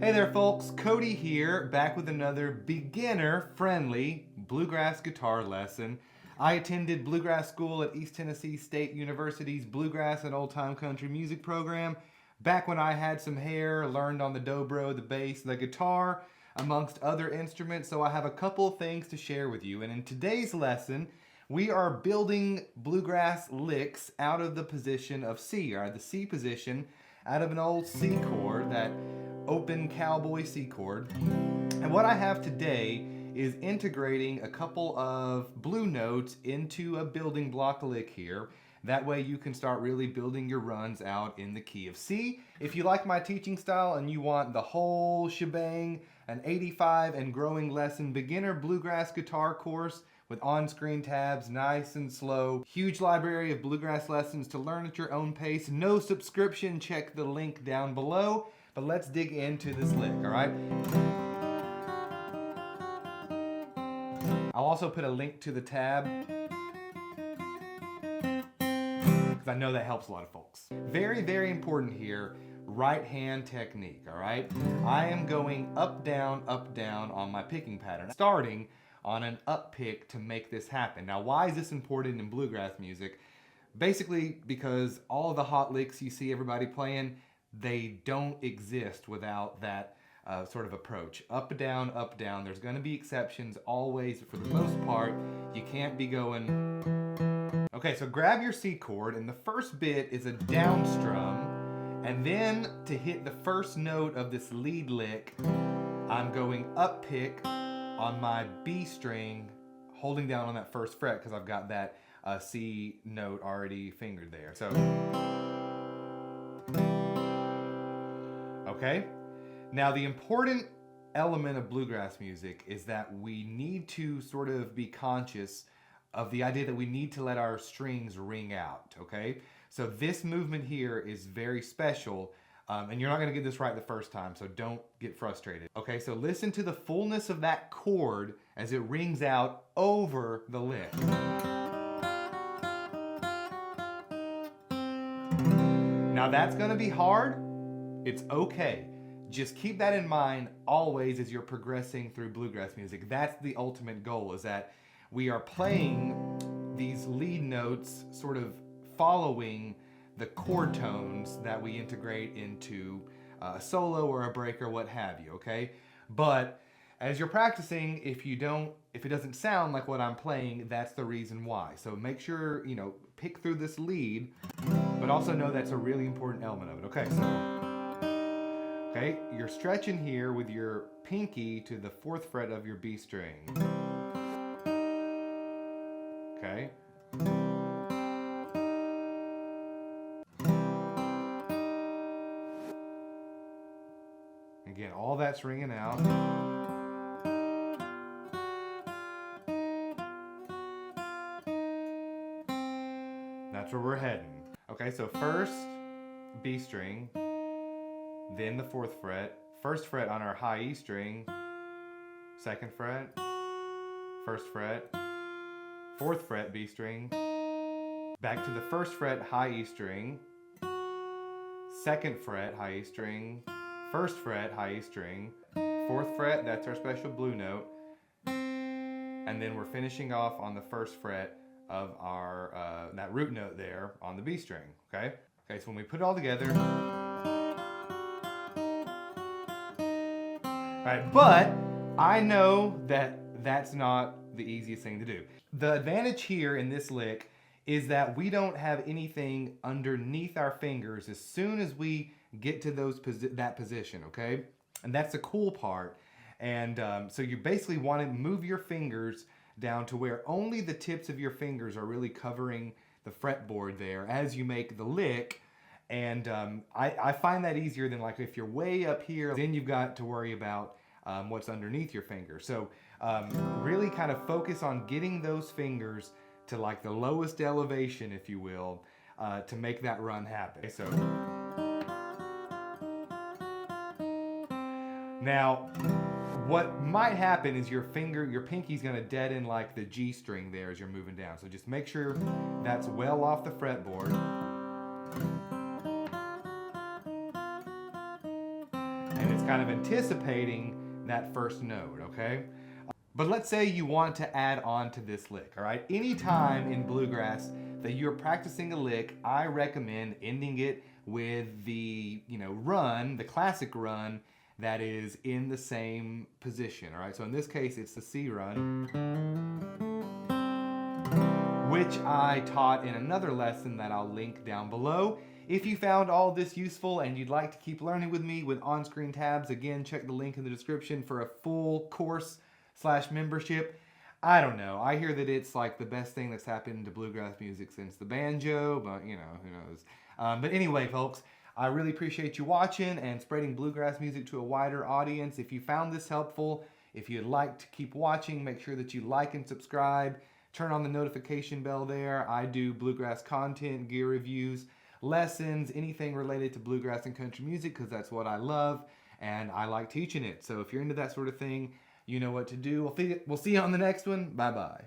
Hey there folks, Cody here, back with another beginner-friendly bluegrass guitar lesson. I attended bluegrass school at East Tennessee State University's Bluegrass and Old Time Country Music program. Back when I had some hair, learned on the dobro, the bass, the guitar, amongst other instruments, so I have a couple things to share with you. And in today's lesson, we are building bluegrass licks out of the position of C, or the C position, out of an old C chord, that open cowboy C chord. And what I have today is integrating a couple of blue notes into a building block lick here. That way you can start really building your runs out in the key of C. If you like my teaching style and you want the whole shebang, an 85 and growing lesson beginner bluegrass guitar course with on-screen tabs, nice and slow, huge library of bluegrass lessons to learn at your own pace, no subscription, check the link down below. But let's dig into this lick, all right? I'll also put a link to the tab, because I know that helps a lot of folks. Very, very important here, right hand technique, all right? I am going up, down on my picking pattern, starting on an up pick to make this happen. Now, why is this important in bluegrass music? Basically, because all of the hot licks you see everybody playing, they don't exist without that sort of approach. Up, down, up, down. There's going to be exceptions always, but for the most part, you can't be going... Okay, so grab your C chord, and the first bit is a down strum, and then to hit the first note of this lead lick, I'm going up pick on my B string, holding down on that first fret because I've got that C note already fingered there. So... Okay, now the important element of bluegrass music is that we need to sort of be conscious of the idea that we need to let our strings ring out, okay? So this movement here is very special, and you're not gonna get this right the first time, so don't get frustrated. Okay, so listen to the fullness of that chord as it rings out over the lick. Now that's gonna be hard. It's okay. Just keep that in mind always as you're progressing through bluegrass music. That's the ultimate goal, is that we are playing these lead notes sort of following the chord tones that we integrate into a solo or a break or what have you, okay? But as you're practicing, if it doesn't sound like what I'm playing, that's the reason why. So make sure, pick through this lead, but also know that's a really important element of it. Okay, so... Okay, you're stretching here with your pinky to the 4th fret of your B string. Okay. Again, all that's ringing out. That's where we're heading. Okay, so first B string, then the 4th fret, 1st fret on our high E string, 2nd fret, 1st fret, 4th fret B string, back to the 1st fret high E string, 2nd fret high E string, 1st fret high E string, 4th fret, that's our special blue note, and then we're finishing off on the 1st fret of our that root note there on the B string, okay? Okay, so when we put it all together, right, but I know that that's not the easiest thing to do. The advantage here in this lick is that we don't have anything underneath our fingers as soon as we get to that position, okay? And that's the cool part. And so you basically want to move your fingers down to where only the tips of your fingers are really covering the fretboard there as you make the lick. And I find that easier than like if you're way up here, then you've got to worry about what's underneath your finger. So really kind of focus on getting those fingers to like the lowest elevation, if you will, to make that run happen. So now, what might happen is your pinky's gonna deaden like the G string there as you're moving down. So just make sure that's well off the fretboard. And it's kind of anticipating that first note, okay? But let's say you want to add on to this lick, all right? Anytime in bluegrass that you're practicing a lick, I recommend ending it with the, run, the classic run that is in the same position, all right? So in this case, it's the C run, which I taught in another lesson that I'll link down below. If you found all this useful and you'd like to keep learning with me with on-screen tabs, again, check the link in the description for a full course/membership. I don't know. I hear that it's like the best thing that's happened to bluegrass music since the banjo, but who knows. But anyway, folks, I really appreciate you watching and spreading bluegrass music to a wider audience. If you found this helpful, if you'd like to keep watching, make sure that you like and subscribe. Turn on the notification bell there. I do bluegrass content, gear reviews, lessons, anything related to bluegrass and country music, because that's what I love and I like teaching it. So if you're into that sort of thing, you know what to do. We'll see you on the next one. Bye-bye.